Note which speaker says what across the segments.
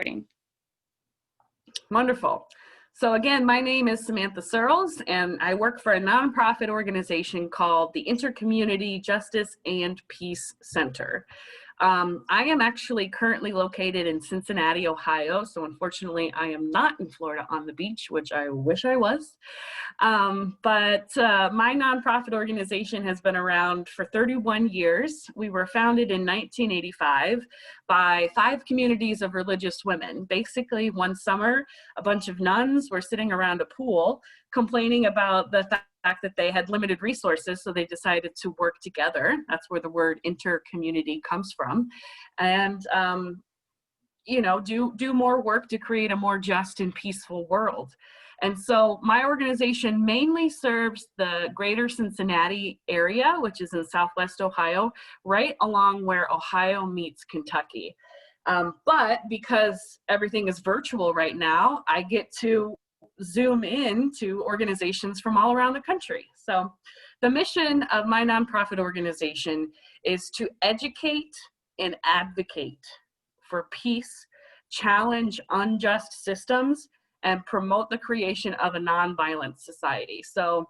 Speaker 1: recording. Wonderful. So again, my name is Samantha Searls, and I work for a nonprofit organization called the Intercommunity Justice and Peace Center. I am actually currently located in Cincinnati, Ohio, so unfortunately I am not in Florida on the beach, which I wish I was. But my nonprofit organization has been around for 31 years. We were founded in 1985 by 5 communities of religious women. Basically, one summer, a bunch of nuns were sitting around a pool complaining about the fact that they had limited resources, so they decided to work together. That's where the word intercommunity comes from. And you know, do more work to create a more just and peaceful world. And so my organization mainly serves the greater Cincinnati area, which is in Southwest Ohio, right along where Ohio meets Kentucky. But because everything is virtual right now, I get to zoom in to organizations from all around the country. So the mission of my nonprofit organization is to educate and advocate for peace, challenge unjust systems, and promote the creation of a nonviolent society. So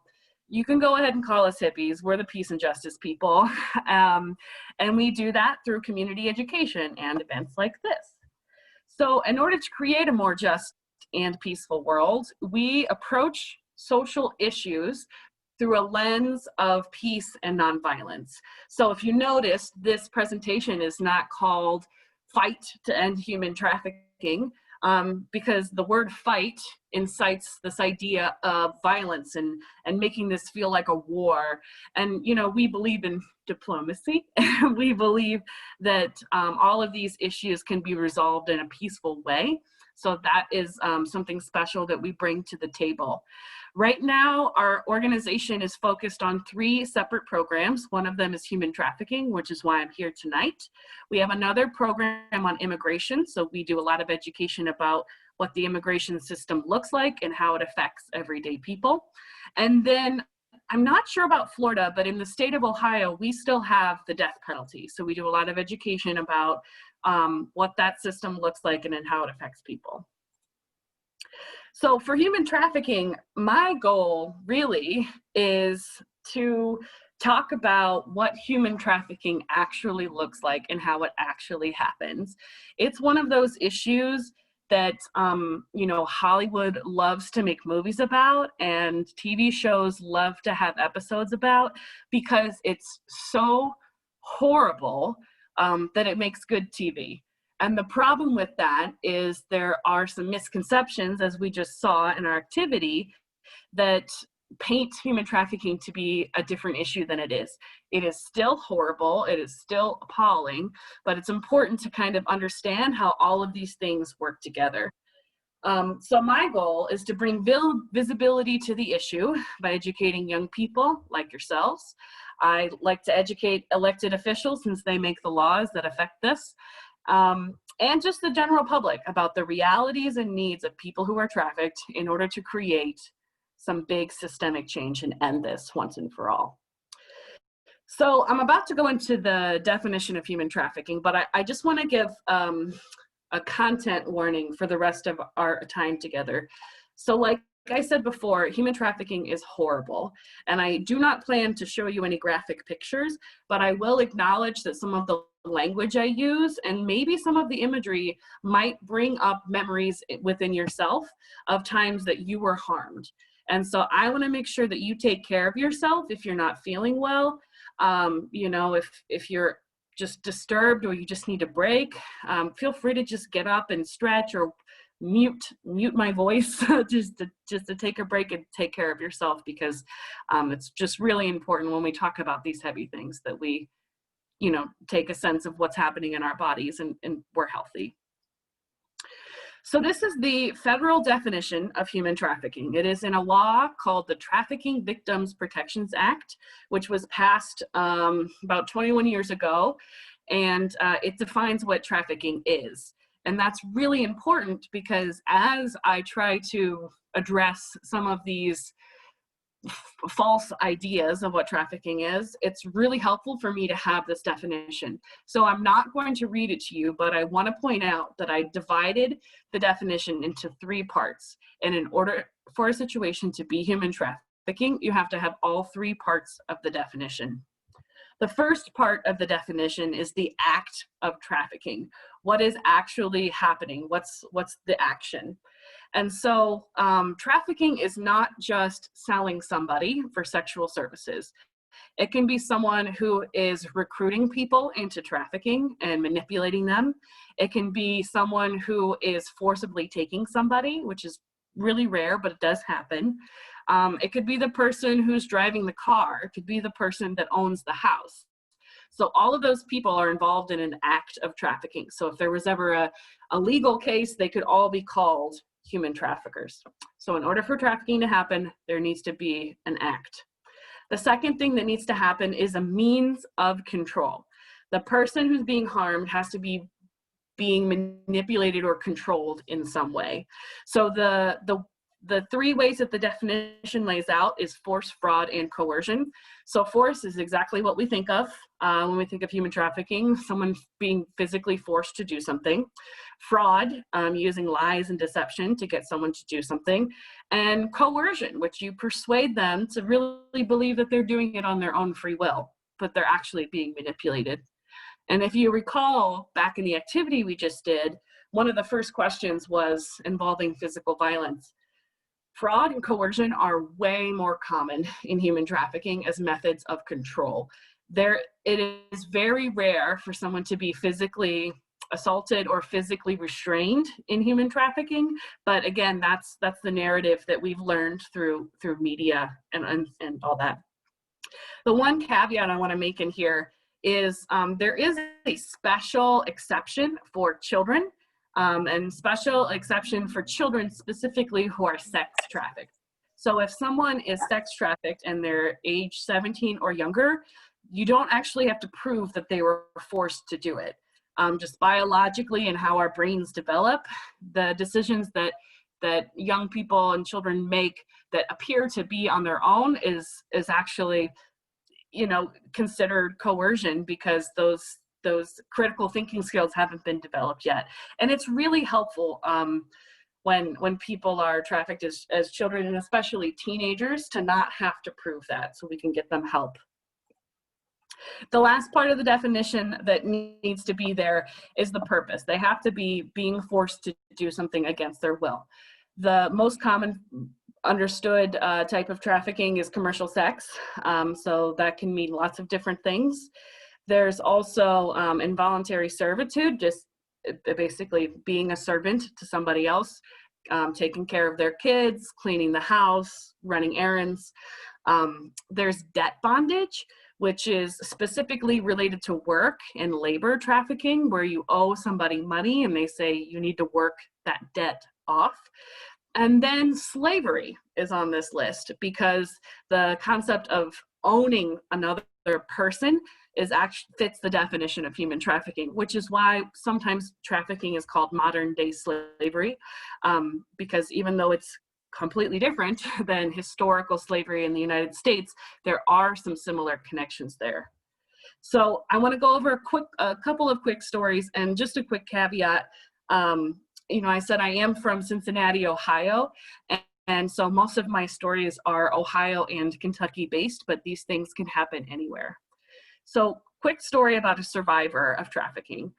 Speaker 1: you can go ahead and call us hippies. We're the peace and justice people. And we do that through community education and events like this. So in order to create a more just and peaceful world, we approach social issues through a lens of peace and nonviolence. So if you notice, this presentation is not called Fight to End Human Trafficking, because the word fight incites this idea of violence and making this feel like a war. And, you know, we believe in diplomacy. We believe that all of these issues can be resolved in a peaceful way. So that is something special that we bring to the table. Right now, our organization is focused on 3 separate programs. One of them is human trafficking, which is why I'm here tonight. We have another program on immigration. So we do a lot of education about what the immigration system looks like and how it affects everyday people. And then I'm not sure about Florida, but in the state of Ohio, we still have the death penalty. So we do a lot of education about what that system looks like and how it affects people. So for human trafficking, my goal really is to talk about what human trafficking actually looks like and how it actually happens. It's one of those issues that you know, Hollywood loves to make movies about and TV shows love to have episodes about, because it's so horrible that it makes good TV. And the problem with that is there are some misconceptions, as we just saw in our activity, that paint human trafficking to be a different issue than it is. It is still horrible, it is still appalling, but it's important to kind of understand how all of these things work together. So my goal is to bring visibility to the issue by educating young people like yourselves. I like to educate elected officials, since they make the laws that affect this. And just the general public about the realities and needs of people who are trafficked in order to create some big systemic change and end this once and for all. So I'm about to go into the definition of human trafficking, but I just want to give a content warning for the rest of our time together. So like I said before, human trafficking is horrible, and I do not plan to show you any graphic pictures, but I will acknowledge that some of the language I use and maybe some of the imagery might bring up memories within yourself of times that you were harmed. And so I want to make sure that you take care of yourself if you're not feeling well. You know, if you're just disturbed or you just need a break, feel free to just get up and stretch or mute my voice just to take a break and take care of yourself, because it's just really important when we talk about these heavy things that we, you know, take a sense of what's happening in our bodies and we're healthy. So this is the federal definition of human trafficking. It is in a law called the Trafficking Victims Protections Act, which was passed about 21 years ago, and it defines what trafficking is. And that's really important because as I try to address some of these false ideas of what trafficking is, it's really helpful for me to have this definition. So I'm not going to read it to you, but I want to point out that I divided the definition into 3 parts. And in order for a situation to be human trafficking, you have to have all 3 parts of the definition. The first part of the definition is the act of trafficking. What is actually happening? What's the action? And so trafficking is not just selling somebody for sexual services. It can be someone who is recruiting people into trafficking and manipulating them. It can be someone who is forcibly taking somebody, which is really rare, but it does happen. It could be the person who's driving the car. It could be the person that owns the house. So all of those people are involved in an act of trafficking. So if there was ever a legal case, they could all be called human traffickers. So in order for trafficking to happen, there needs to be an act. The second thing that needs to happen is a means of control. The person who's being harmed has to be being manipulated or controlled in some way. So the 3 ways that the definition lays out is force, fraud, and coercion. So force is exactly what we think of when we think of human trafficking, someone being physically forced to do something. Fraud, using lies and deception to get someone to do something. And coercion, which you persuade them to really believe that they're doing it on their own free will, but they're actually being manipulated. And if you recall back in the activity we just did, one of the first questions was involving physical violence. Fraud and coercion are way more common in human trafficking as methods of control. It is very rare for someone to be physically assaulted or physically restrained in human trafficking, but again, that's the narrative that we've learned through media and all that. The one caveat I want to make in here is there is a special exception for children. And special exception for children specifically who are sex trafficked. So if someone is sex trafficked and they're age 17 or younger, you don't actually have to prove that they were forced to do it. Just biologically and how our brains develop, the decisions that young people and children make that appear to be on their own is actually, considered coercion because those critical thinking skills haven't been developed yet. And it's really helpful when people are trafficked as children, and especially teenagers, to not have to prove that, so we can get them help. The last part of the definition that needs to be there is the purpose. They have to be being forced to do something against their will. The most common understood type of trafficking is commercial sex. So that can mean lots of different things. There's also involuntary servitude, just basically being a servant to somebody else, taking care of their kids, cleaning the house, running errands. There's debt bondage, which is specifically related to work and labor trafficking, where you owe somebody money and they say you need to work that debt off. And then slavery is on this list because the concept of owning another person fits the definition of human trafficking, which is why sometimes trafficking is called modern day slavery, because even though it's completely different than historical slavery in the United States, there are some similar connections there. So I want to go over a couple of quick stories, and just a quick caveat. I said I am from Cincinnati, Ohio, and so most of my stories are Ohio and Kentucky based, but these things can happen anywhere. So quick story about a survivor of trafficking.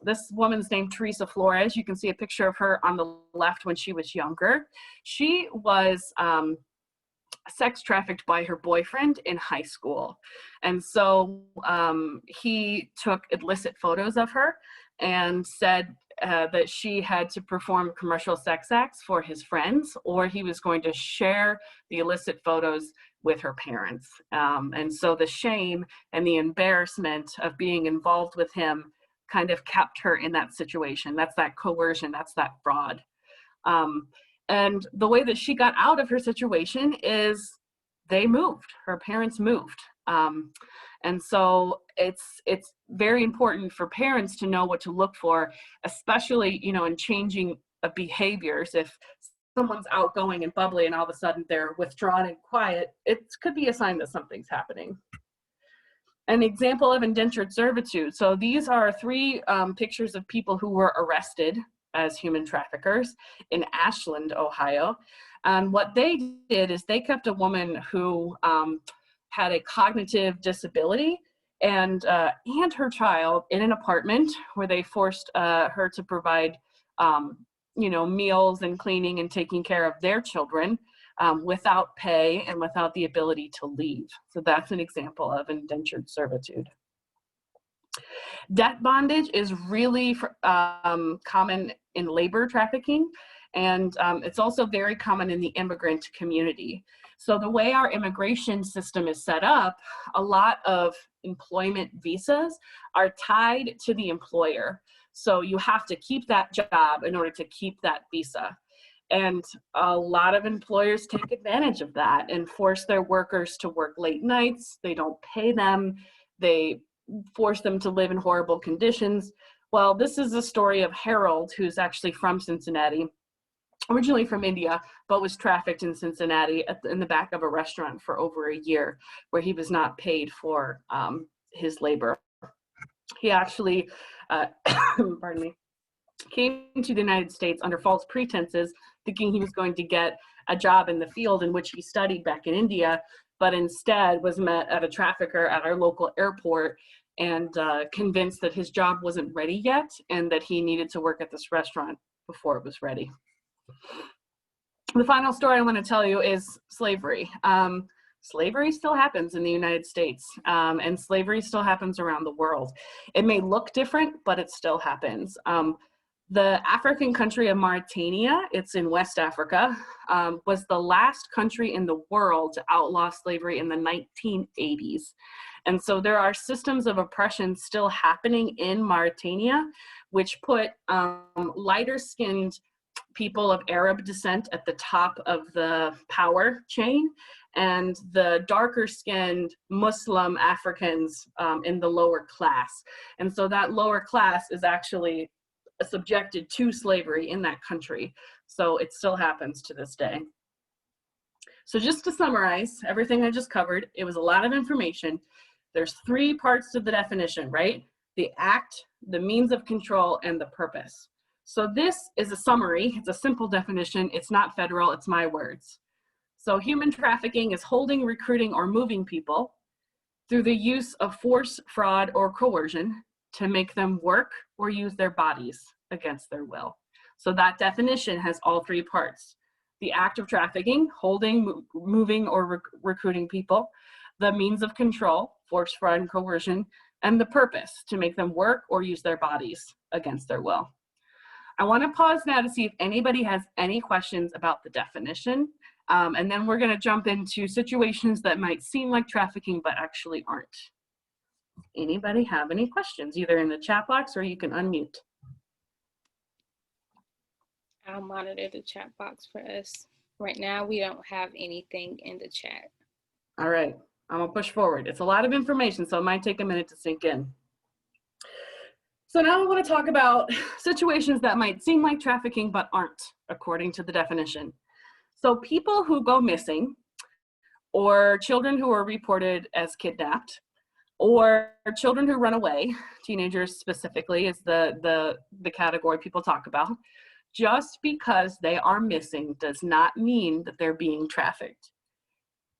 Speaker 1: This woman's named Teresa Flores. You can see a picture of her on the left when she was younger. She was sex trafficked by her boyfriend in high school. And so he took illicit photos of her and said that she had to perform commercial sex acts for his friends, or he was going to share the illicit photos with her parents. And so the shame and the embarrassment of being involved with him kind of kept her in that situation. That's that coercion, that's that fraud. And the way that she got out of her situation is they moved, her parents moved. And so it's very important for parents to know what to look for, especially, in changing behaviors. If someone's outgoing and bubbly and all of a sudden they're withdrawn and quiet, it could be a sign that something's happening. An example of indentured servitude. So these are three pictures of people who were arrested as human traffickers in Ashland, Ohio. And what they did is they kept a woman who had a cognitive disability and her child in an apartment where they forced her to provide meals and cleaning and taking care of their children without pay and without the ability to leave. So that's an example of indentured servitude. Debt bondage is really common in labor trafficking, and it's also very common in the immigrant community. So the way our immigration system is set up, a lot of employment visas are tied to the employer. So you have to keep that job in order to keep that visa. And a lot of employers take advantage of that and force their workers to work late nights. They don't pay them. They force them to live in horrible conditions. Well, this is the story of Harold, who's actually from Cincinnati, originally from India, but was trafficked in Cincinnati in the back of a restaurant for over a year, where he was not paid for his labor. He actually, pardon me, came to the United States under false pretenses, thinking he was going to get a job in the field in which he studied back in India, but instead was met at a trafficker at our local airport and convinced that his job wasn't ready yet and that he needed to work at this restaurant before it was ready. The final story I want to tell you is slavery. Slavery still happens in the United States, and slavery still happens around the world. It may look different, but it still happens. The African country of Mauritania, it's in West Africa, was the last country in the world to outlaw slavery in the 1980s. And so there are systems of oppression still happening in Mauritania, which put lighter-skinned people of Arab descent at the top of the power chain, and the darker-skinned Muslim Africans in the lower class. And so that lower class is actually subjected to slavery in that country. So it still happens to this day. So just to summarize everything I just covered, it was a lot of information. There's three parts to the definition, right? The act, the means of control, and the purpose. So this is a summary. It's a simple definition. It's not federal, it's my words. So human trafficking is holding, recruiting, or moving people through the use of force, fraud, or coercion to make them work or use their bodies against their will. So that definition has all three parts. The act of trafficking, holding, moving, or recruiting people, the means of control, force, fraud, and coercion, and the purpose, to make them work or use their bodies against their will. I want to pause now to see if anybody has any questions about the definition, and then we're going to jump into situations that might seem like trafficking but actually aren't. Anybody have any questions, either in the chat box or you can unmute?
Speaker 2: I'll monitor the chat box for us. Right now, we don't have anything in the chat.
Speaker 1: All right, I'm gonna push forward. It's a lot of information, so it might take a minute to sink in. So now I want to talk about situations that might seem like trafficking but aren't, according to the definition. So people who go missing, or children who are reported as kidnapped, or children who run away, teenagers specifically is the category people talk about. Just because they are missing does not mean that they're being trafficked.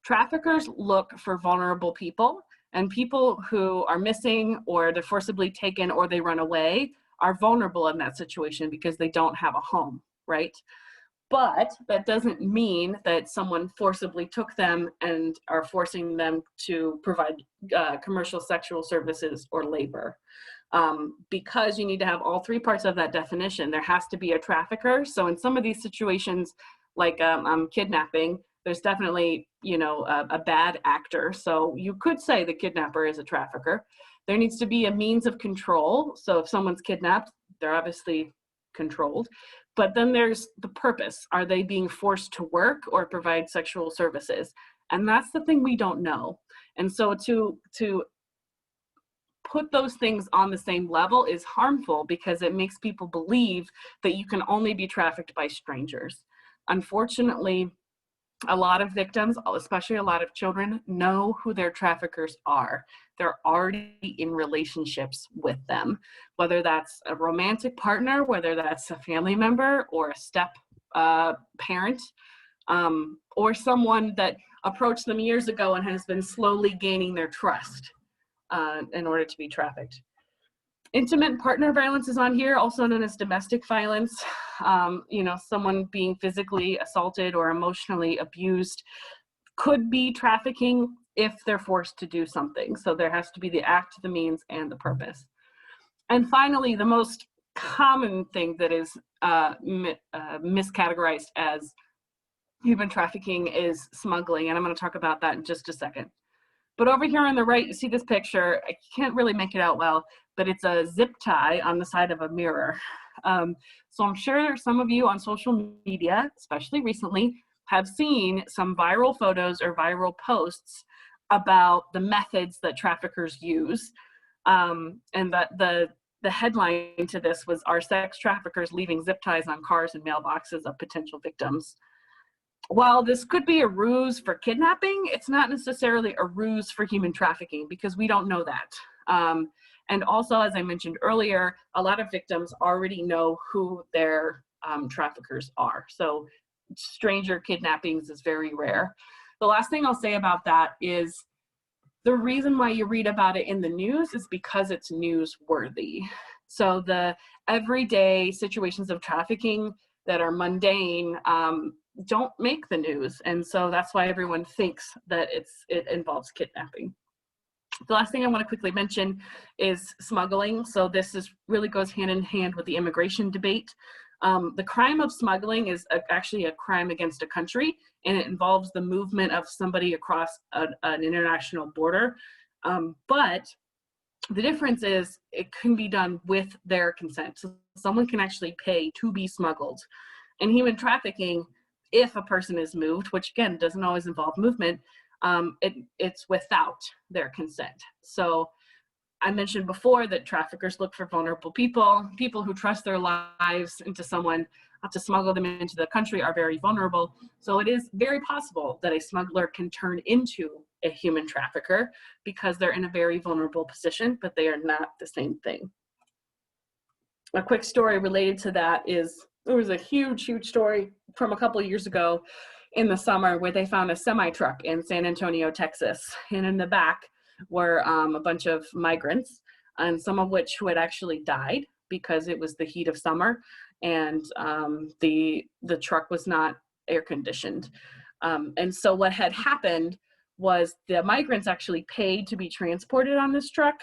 Speaker 1: Traffickers look for vulnerable people, and people who are missing or they're forcibly taken or they run away are vulnerable in that situation because they don't have a home, right? But that doesn't mean that someone forcibly took them and are forcing them to provide commercial sexual services or labor. Because you need to have all three parts of that definition. There has to be a trafficker. So in some of these situations, like kidnapping, there's definitely, a bad actor. So you could say the kidnapper is a trafficker. There needs to be a means of control. So if someone's kidnapped, they're obviously controlled. But then there's the purpose. Are they being forced to work or provide sexual services? And that's the thing we don't know. And so to put those things on the same level is harmful because it makes people believe that you can only be trafficked by strangers. Unfortunately, a lot of victims, especially a lot of children, know who their traffickers are. They're already in relationships with them, whether that's a romantic partner, whether that's a family member or a step parent, or someone that approached them years ago and has been slowly gaining their trust in order to be trafficked. Intimate partner violence is on here, also known as domestic violence. Someone being physically assaulted or emotionally abused could be trafficking if they're forced to do something. So there has to be the act, the means, and the purpose. And finally, the most common thing that is miscategorized as human trafficking is smuggling, and I'm going to talk about that in just a second. But over here on the right, you see this picture. I can't really make it out well, but it's a zip tie on the side of a mirror. So I'm sure some of you on social media, especially recently, have seen some viral photos or viral posts about the methods that traffickers use. And that the headline to this was, "Are sex traffickers leaving zip ties on cars and mailboxes of potential victims?" While this could be a ruse for kidnapping, it's not necessarily a ruse for human trafficking, because we don't know that. And also, as I mentioned earlier, a lot of victims already know who their traffickers are. So stranger kidnappings is very rare. The last thing I'll say about that is the reason why you read about it in the news is because it's newsworthy. So the everyday situations of trafficking that are mundane don't make the news. And so that's why everyone thinks that it involves kidnapping. The last thing I want to quickly mention is smuggling. So this really goes hand in hand with the immigration debate. The crime of smuggling is actually a crime against a country, and it involves the movement of somebody across an international border. But the difference is it can be done with their consent. So someone can actually pay to be smuggled. In human trafficking, if a person is moved, which again doesn't always involve movement, it's without their consent. So I mentioned before that traffickers look for vulnerable people. People who trust their lives into someone to smuggle them into the country are very vulnerable. So it is very possible that a smuggler can turn into a human trafficker because they're in a very vulnerable position, but they are not the same thing. A quick story related to that is there was a huge story from a couple of years ago in the summer where they found a semi-truck in San Antonio, Texas. And in the back were a bunch of migrants, and some of which who had actually died because it was the heat of summer and the truck was not air conditioned. And so what had happened was the migrants actually paid to be transported on this truck,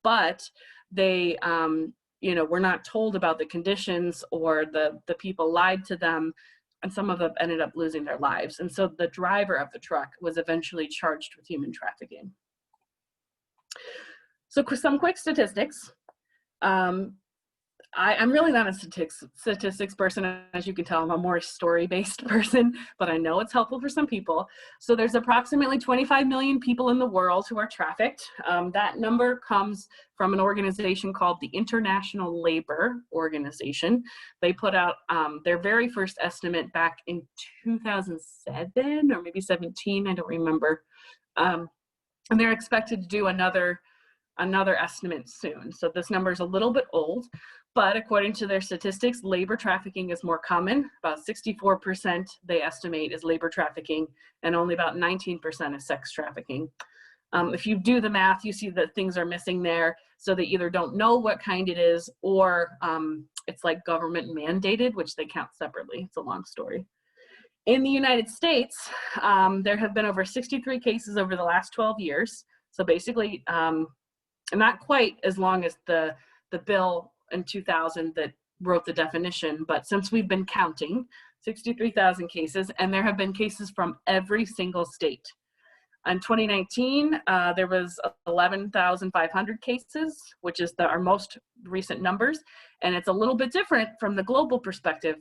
Speaker 1: but they were not told about the conditions, or the people lied to them, and some of them ended up losing their lives. And so the driver of the truck was eventually charged with human trafficking. So some quick statistics. I'm really not a statistics person, as you can tell. I'm a more story-based person, but I know it's helpful for some people. So there's approximately 25 million people in the world who are trafficked. That number comes from an organization called the International Labor Organization. They put out their very first estimate back in 2007 or maybe 17, I don't remember. And they're expected to do another estimate soon. So this number is a little bit old, but according to their statistics, labor trafficking is more common. About 64% they estimate is labor trafficking, and only about 19% is sex trafficking. If you do the math, you see that things are missing there. So they either don't know what kind it is, or it's like government mandated, which they count separately. It's a long story. In the United States, there have been over 63 cases over the last 12 years. So basically, not quite as long as the bill in 2000 that wrote the definition, but since we've been counting, 63,000 cases, and there have been cases from every single state. In 2019, there was 11,500 cases, which is our most recent numbers, and it's a little bit different from the global perspective,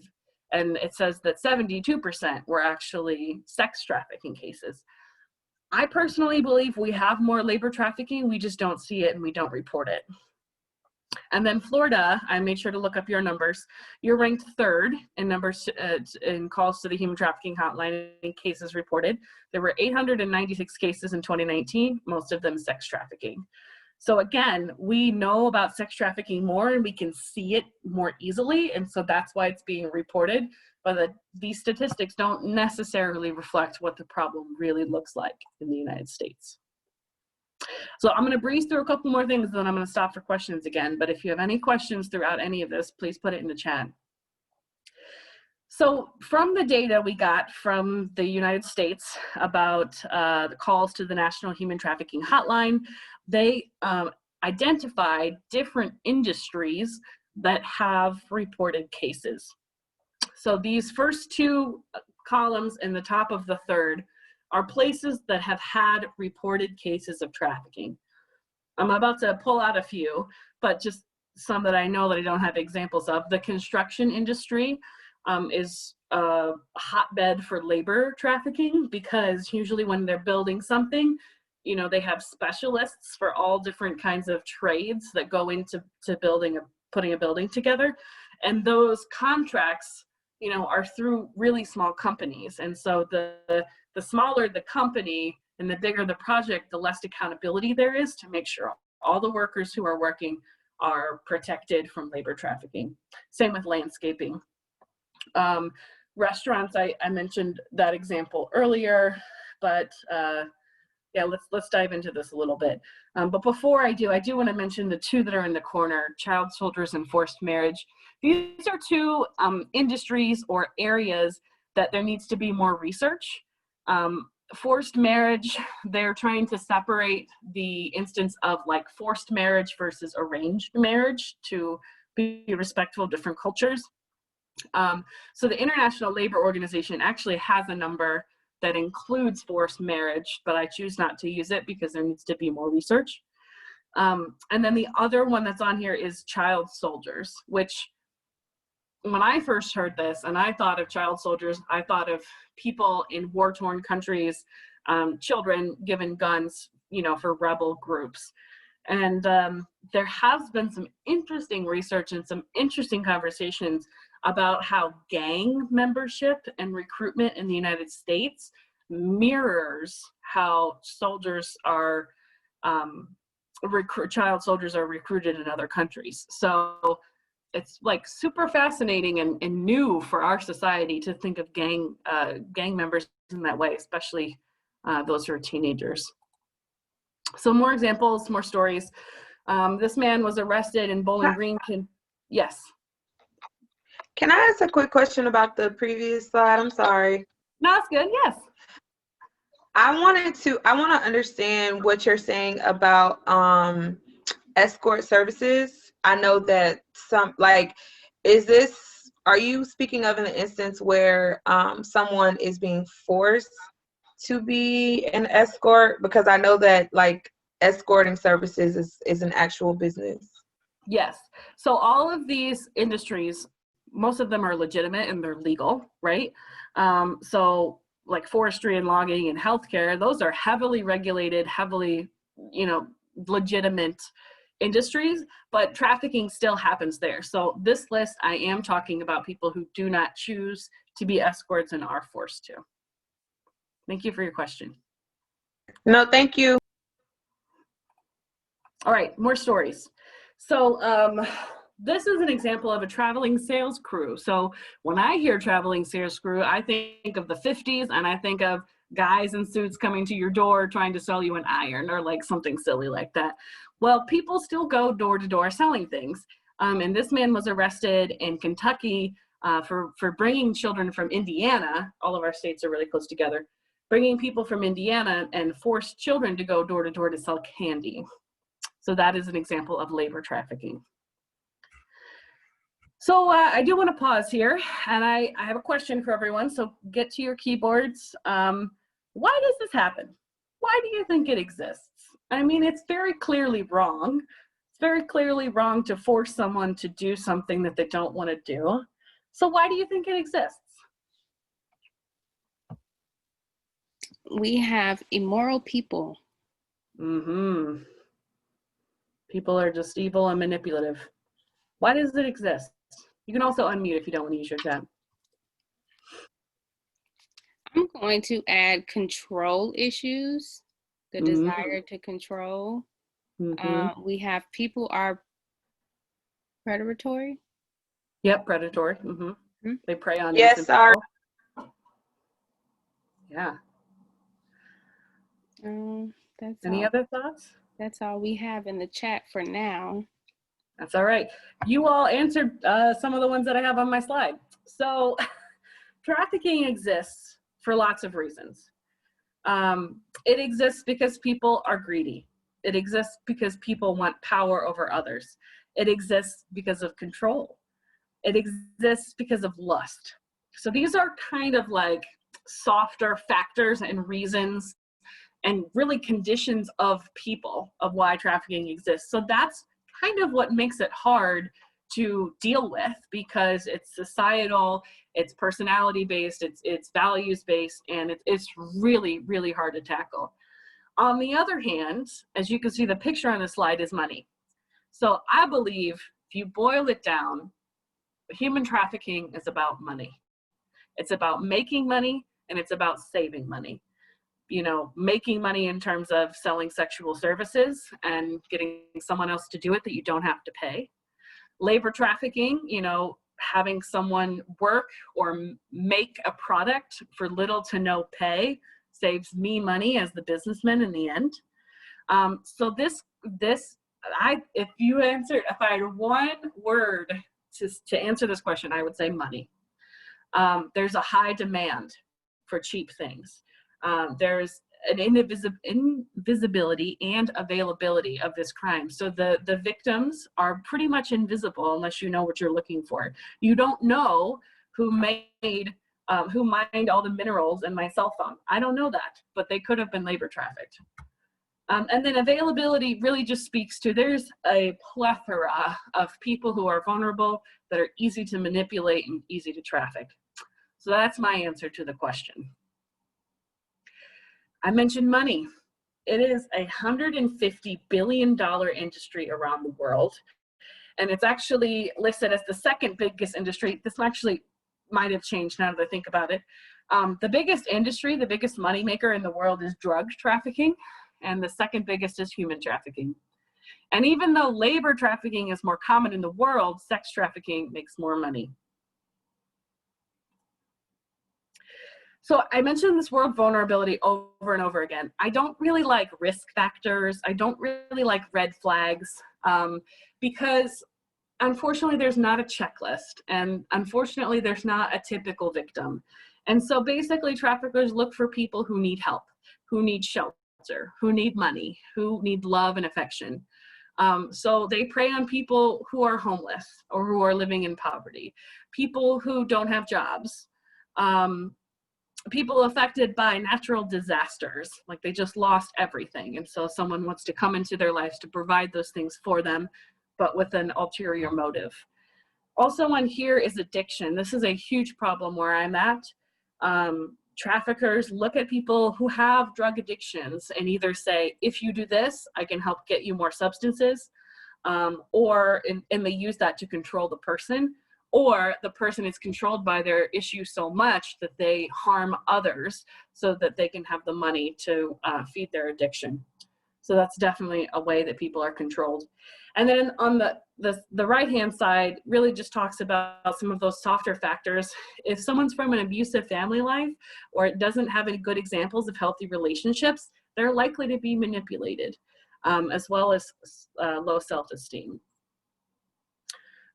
Speaker 1: and it says that 72% were actually sex trafficking cases. I personally believe we have more labor trafficking, we just don't see it and we don't report it. And then Florida, I made sure to look up your numbers. You're ranked third in numbers in calls to the human trafficking hotline and cases reported. There were 896 cases in 2019, most of them sex trafficking. So again, we know about sex trafficking more and we can see it more easily. And so that's why it's being reported. But these statistics don't necessarily reflect what the problem really looks like in the United States. So I'm going to breeze through a couple more things, then I'm going to stop for questions again. But if you have any questions throughout any of this, please put it in the chat. So from the data we got from the United States about the calls to the National Human Trafficking Hotline, they identified different industries that have reported cases. So these first two columns in the top of the third are places that have had reported cases of trafficking. I'm about to pull out a few, but just some that I know that I don't have examples of. The construction industry is a hotbed for labor trafficking, because usually when they're building something, you know, they have specialists for all different kinds of trades that go into putting a building together. And those contracts, you know, are through really small companies. And so the smaller the company and the bigger the project, the less accountability there is to make sure all the workers who are working are protected from labor trafficking. Same with landscaping. Restaurants, I mentioned that example earlier, but yeah, let's dive into this a little bit. But before I do want to mention the two that are in the corner: child soldiers and forced marriage. These are two industries or areas that there needs to be more research. Forced marriage, they're trying to separate the instance of like forced marriage versus arranged marriage to be respectful of different cultures. So the International Labor Organization actually has a number that includes forced marriage, but I choose not to use it because there needs to be more research. And then the other one that's on here is child soldiers, which when I first heard this and I thought of child soldiers, I thought of people in war-torn countries, children given guns, you know, for rebel groups. And there has been some interesting research and some interesting conversations about how gang membership and recruitment in the United States mirrors how soldiers are, child soldiers are recruited in other countries. So it's like super fascinating and new for our society to think of gang members in that way, especially those who are teenagers. So more examples, more stories. This man was arrested in Bowling Green. Yes.
Speaker 3: Can I ask a quick question about the previous slide? I'm sorry.
Speaker 1: No, it's good. Yes.
Speaker 3: I want to understand what you're saying about escort services. I know that are you speaking of an instance where someone is being forced to be an escort? Because I know that like escorting services is an actual business.
Speaker 1: Yes. So all of these industries, most of them are legitimate and they're legal, right? So like forestry and logging and healthcare, those are heavily regulated, heavily, you know, legitimate industries, but trafficking still happens there. So this list, I am talking about people who do not choose to be escorts and are forced to. Thank you for your question.
Speaker 3: No, thank you.
Speaker 1: All right, more stories. So this is an example of a traveling sales crew. So when I hear traveling sales crew, I think of the 50s and I think of guys in suits coming to your door trying to sell you an iron or like something silly like that. Well, people still go door to door selling things. And this man was arrested in Kentucky for bringing children from Indiana. All of our states are really close together. Bringing people from Indiana and forced children to go door to door to sell candy. So that is an example of labor trafficking. So I do want to pause here, and I have a question for everyone, so get to your keyboards. Why does this happen? Why do you think it exists? I mean, it's very clearly wrong. It's very clearly wrong to force someone to do something that they don't want to do. So why do you think it exists?
Speaker 2: We have immoral people.
Speaker 1: Mm-hmm. People are just evil and manipulative. Why does it exist? You can also unmute if you don't want to use your chat.
Speaker 2: I'm going to add control issues, the desire to control. We have people are predatory.
Speaker 1: Yep, predatory. They prey on
Speaker 3: Yes,
Speaker 1: innocent
Speaker 3: sorry.
Speaker 1: people. Yeah.
Speaker 2: That's
Speaker 1: Any
Speaker 2: all.
Speaker 1: other thoughts?
Speaker 2: That's all we have in the chat for now.
Speaker 1: That's all right. You all answered some of the ones that I have on my slide. So trafficking exists for lots of reasons. It exists because people are greedy. It exists because people want power over others. It exists because of control. It exists because of lust. So these are kind of like softer factors and reasons and really conditions of people of why trafficking exists. So that's kind of what makes it hard to deal with, because it's societal, it's personality based, it's values based, and it's really, really hard to tackle. On the other hand, as you can see, the picture on the slide is money. So I believe if you boil it down, human trafficking is about money. It's about making money, and it's about saving money. You know, making money in terms of selling sexual services and getting someone else to do it that you don't have to pay. Labor trafficking, you know, having someone work or make a product for little to no pay saves me money as the businessman in the end. So if I had one word to answer this question, I would say money. There's a high demand for cheap things. There's an invisibility and availability of this crime. So the victims are pretty much invisible unless you know what you're looking for. You don't know who mined all the minerals in my cell phone. I don't know that, but they could have been labor trafficked. And then availability really just speaks to, there's a plethora of people who are vulnerable that are easy to manipulate and easy to traffic. So that's my answer to the question. I mentioned money. It is a $150 billion industry around the world. And it's actually listed as the second biggest industry. This actually might have changed now that I think about it. The biggest industry, the biggest moneymaker in the world is drug trafficking. And the second biggest is human trafficking. And even though labor trafficking is more common in the world, sex trafficking makes more money. So I mentioned this word vulnerability over and over again. I don't really like risk factors. I don't really like red flags, because unfortunately there's not a checklist, and unfortunately there's not a typical victim. And so basically traffickers look for people who need help, who need shelter, who need money, who need love and affection. So they prey on people who are homeless or who are living in poverty, people who don't have jobs, people affected by natural disasters, like they just lost everything. And so someone wants to come into their lives to provide those things for them, but with an ulterior motive. Also on here is addiction. This is a huge problem where I'm at. Traffickers look at people who have drug addictions and either say, if you do this, I can help get you more substances, and they use that to control the person, or the person is controlled by their issue so much that they harm others so that they can have the money to feed their addiction. So that's definitely a way that people are controlled. And then on the right-hand side really just talks about some of those softer factors. If someone's from an abusive family life or it doesn't have any good examples of healthy relationships, they're likely to be manipulated, as well as low self-esteem.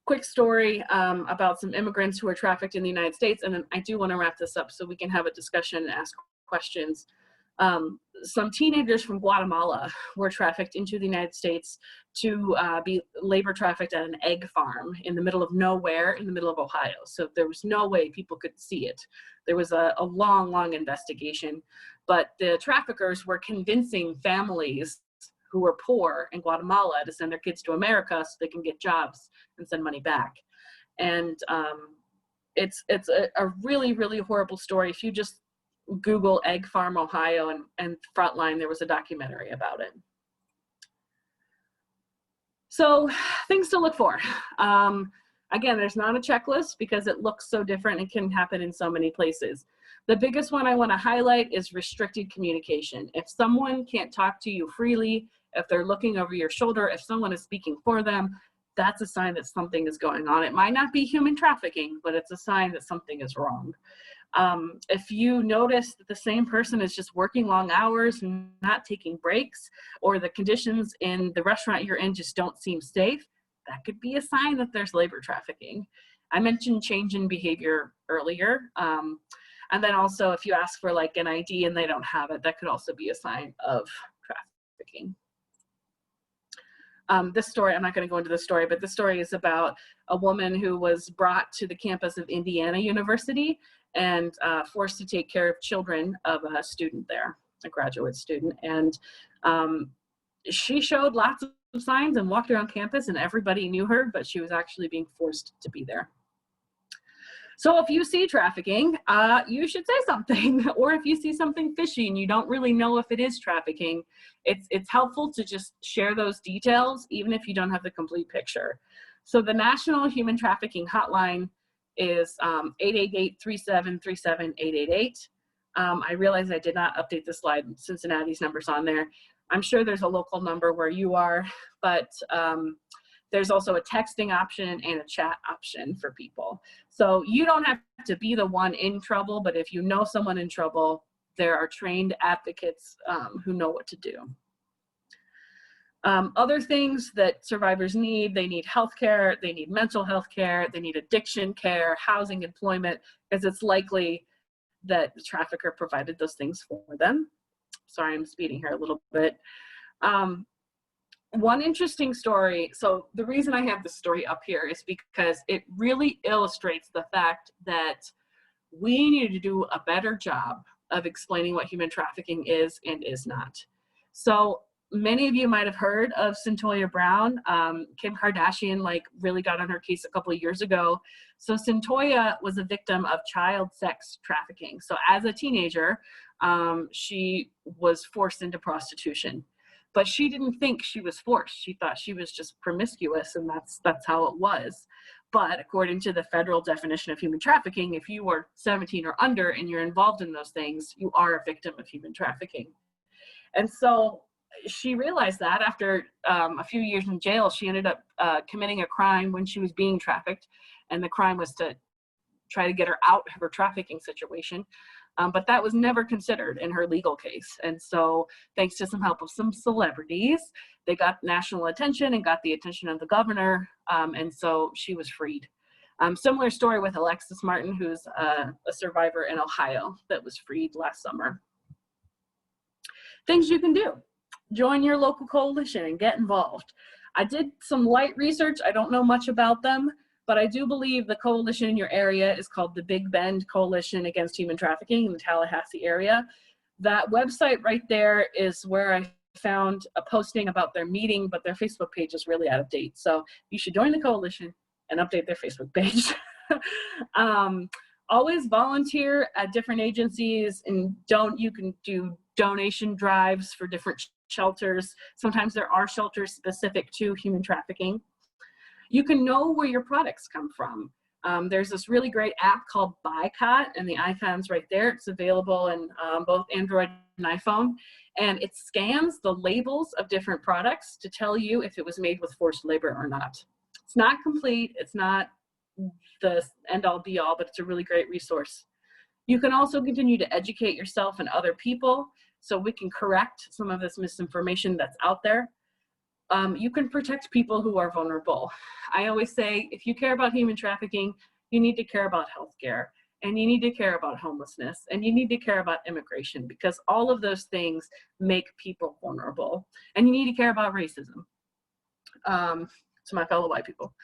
Speaker 1: Quick story about some immigrants who are trafficked in the United States, and then I do want to wrap this up so we can have a discussion and ask questions. Some teenagers from Guatemala were trafficked into the United States to be labor trafficked at an egg farm in the middle of nowhere in the middle of Ohio. So there was no way people could see it. There was a long, long investigation, but the traffickers were convincing families who were poor in Guatemala to send their kids to America so they can get jobs and send money back. And it's a really, really horrible story. If you just Google Egg Farm, Ohio, and Frontline, there was a documentary about it. So things to look for. Again, there's not a checklist because it looks so different and can happen in so many places. The biggest one I want to highlight is restricted communication. If someone can't talk to you freely, if they're looking over your shoulder, if someone is speaking for them, that's a sign that something is going on. It might not be human trafficking, but it's a sign that something is wrong. If you notice that the same person is just working long hours and not taking breaks, or the conditions in the restaurant you're in just don't seem safe, that could be a sign that there's labor trafficking. I mentioned change in behavior earlier. And then also if you ask for like an ID and they don't have it, that could also be a sign of trafficking. This story, I'm not going to go into the story, but the story is about a woman who was brought to the campus of Indiana University and forced to take care of children of a student there, a graduate student. And she showed lots of signs and walked around campus and everybody knew her, but she was actually being forced to be there. So if you see trafficking, you should say something. Or if you see something fishy and you don't really know if it is trafficking, it's helpful to just share those details, even if you don't have the complete picture. So the National Human Trafficking Hotline is 888-3737-888. I realize I did not update the slide. Cincinnati's number's on there. I'm sure there's a local number where you are, but there's also a texting option and a chat option for people. So you don't have to be the one in trouble, but if you know someone in trouble, there are trained advocates who know what to do. Other things that survivors need, they need healthcare, they need mental health care, they need addiction care, housing, employment, because it's likely that the trafficker provided those things for them. Sorry, I'm speeding here a little bit. One interesting story, so the reason I have this story up here is because it really illustrates the fact that we need to do a better job of explaining what human trafficking is and is not. So many of you might have heard of Cyntoia Brown. Kim Kardashian really got on her case a couple of years ago. So Cyntoia was a victim of child sex trafficking. So as a teenager, she was forced into prostitution. But she didn't think she was forced. She thought she was just promiscuous, and that's how it was. But according to the federal definition of human trafficking, if you are 17 or under and you're involved in those things, you are a victim of human trafficking. And so she realized that after a few years in jail, she ended up committing a crime when she was being trafficked, and the crime was to try to get her out of her trafficking situation. But that was never considered in her legal case. And so thanks to some help of some celebrities, they got national attention and got the attention of the governor. And so she was freed. Similar story with Alexis Martin, who's a survivor in Ohio that was freed last summer. Things you can do. Join your local coalition and get involved. I did some light research. I don't know much about them, but I do believe the coalition in your area is called the Big Bend Coalition Against Human Trafficking in the Tallahassee area. That website right there is where I found a posting about their meeting, but their Facebook page is really out of date. So you should join the coalition and update their Facebook page. Always volunteer at different agencies, and you can do donation drives for different shelters. Sometimes there are shelters specific to human trafficking. You can know where your products come from. There's this really great app called Boycott, and the icon's right there. It's available in both Android and iPhone, and it scans the labels of different products to tell you if it was made with forced labor or not. It's not complete, it's not the end-all be-all, but it's a really great resource. You can also continue to educate yourself and other people so we can correct some of this misinformation that's out there. You can protect people who are vulnerable. I always say, if you care about human trafficking, you need to care about healthcare, and you need to care about homelessness, and you need to care about immigration, because all of those things make people vulnerable. And you need to care about racism. To my fellow white people.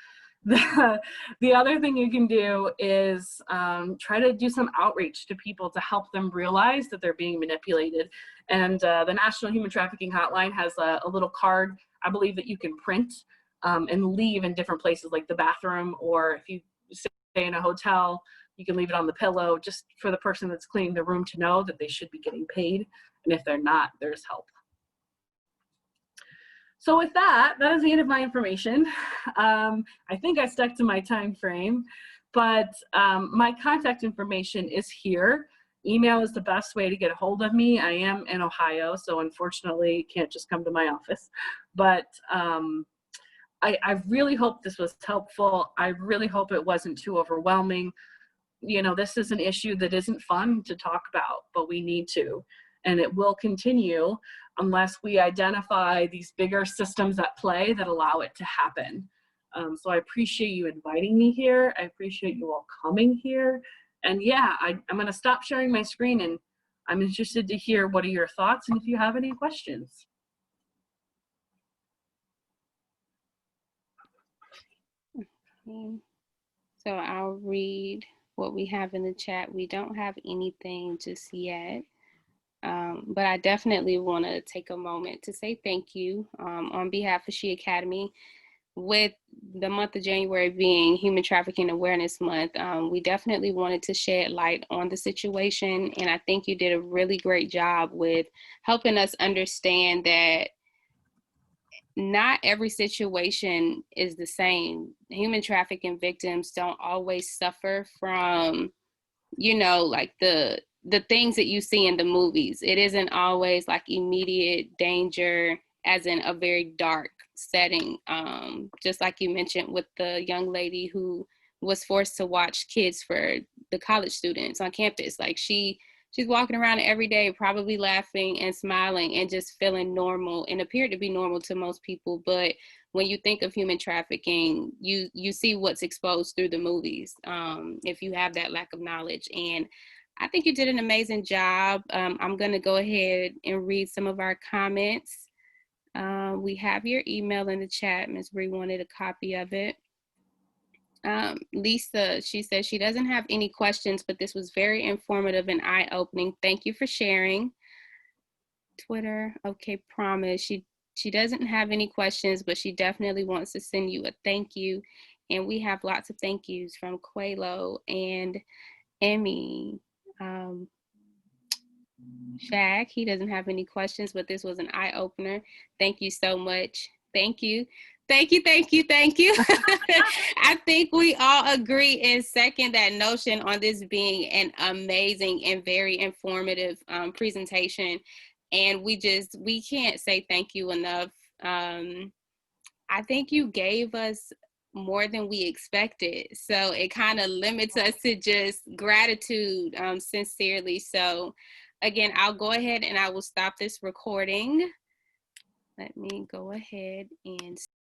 Speaker 1: The other thing you can do is try to do some outreach to people to help them realize that they're being manipulated. And the National Human Trafficking Hotline has a little card, I believe, that you can print and leave in different places like the bathroom, or if you stay in a hotel, you can leave it on the pillow just for the person that's cleaning the room to know that they should be getting paid. And if they're not, there's help. So with that, that is the end of my information. I think I stuck to my time frame, but my contact information is here. Email is the best way to get a hold of me. I am in Ohio, so unfortunately can't just come to my office. But I really hope this was helpful. I really hope it wasn't too overwhelming. You know, this is an issue that isn't fun to talk about, but we need to. And it will continue unless we identify these bigger systems at play that allow it to happen. So I appreciate you inviting me here. I appreciate you all coming here. And yeah, I'm gonna stop sharing my screen, and I'm interested to hear what are your thoughts and if you have any questions.
Speaker 2: So I'll read what we have in the chat. We don't have anything just yet. But I definitely want to take a moment to say thank you on behalf of She Academy. With the month of January being Human Trafficking Awareness Month, we definitely wanted to shed light on the situation. And I think you did a really great job with helping us understand that not every situation is the same. Human trafficking victims don't always suffer from, you know, like the things that you see in the movies. It isn't always like immediate danger, as in a very dark setting. Just like you mentioned with the young lady who was forced to watch kids for the college students on campus. Like she's walking around every day, probably laughing and smiling and just feeling normal and appeared to be normal to most people. But when you think of human trafficking, you see what's exposed through the movies, if you have that lack of knowledge. And I think you did an amazing job. I'm going to go ahead and read some of our comments. We have your email in the chat. Ms. Bree wanted a copy of it. Lisa, she says she doesn't have any questions, but this was very informative and eye-opening. Thank you for sharing. Twitter, okay, promise. She doesn't have any questions, but she definitely wants to send you a thank you. And we have lots of thank yous from Quelo and Emmy. Shaq, he doesn't have any questions, but this was an eye-opener. Thank you so much. Thank you. Thank you, thank you, thank you. I think we all agree and second that notion on this being an amazing and very informative presentation. And we can't say thank you enough. I think you gave us more than we expected. So it kind of limits us to just gratitude, sincerely. So again, I'll go ahead and I will stop this recording. Let me go ahead and